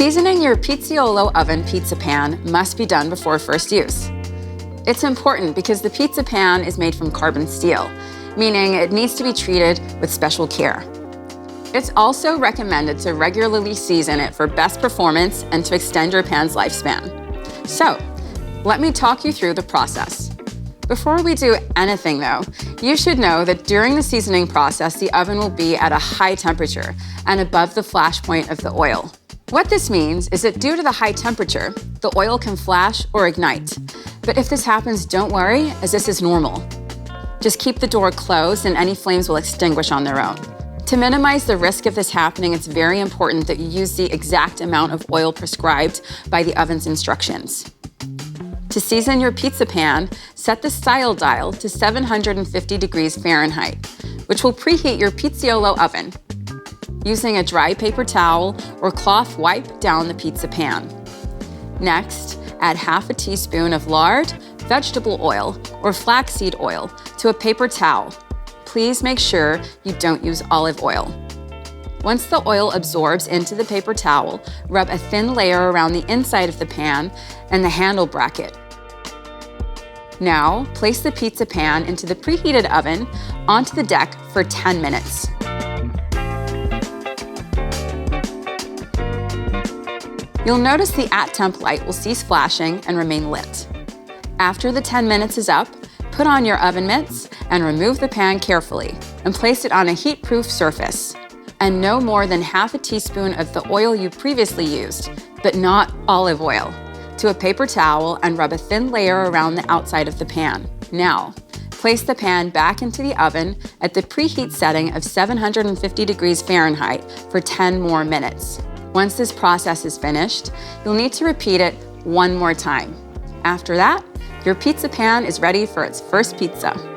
Seasoning your Pizzaiolo oven pizza pan must be done before first use. It's important because the pizza pan is made from carbon steel, meaning it needs to be treated with special care. It's also recommended to regularly season it for best performance and to extend your pan's lifespan. So, let me talk you through the process. Before we do anything though, you should know that during the seasoning process, the oven will be at a high temperature and above the flash point of the oil. What this means is that due to the high temperature, the oil can flash or ignite. But if this happens, don't worry, as this is normal. Just keep the door closed and any flames will extinguish on their own. To minimize the risk of this happening, it's very important that you use the exact amount of oil prescribed by the oven's instructions. To season your pizza pan, set the style dial to 750 degrees Fahrenheit, which will preheat your Pizzaiolo oven. Using a dry paper towel or cloth, wipe down the pizza pan. Next, add half a teaspoon of lard, vegetable oil, or flaxseed oil to a paper towel. Please make sure you don't use olive oil. Once the oil absorbs into the paper towel, rub a thin layer around the inside of the pan and the handle bracket. Now, place the pizza pan into the preheated oven onto the deck for 10 minutes. You'll notice the at-temp light will cease flashing and remain lit. After the 10 minutes is up, put on your oven mitts and remove the pan carefully and place it on a heat-proof surface. And no more than half a teaspoon of the oil you previously used, but not olive oil, to a paper towel and rub a thin layer around the outside of the pan. Now, place the pan back into the oven at the preheat setting of 750 degrees Fahrenheit for 10 more minutes. Once this process is finished, you'll need to repeat it one more time. After that, your pizza pan is ready for its first pizza.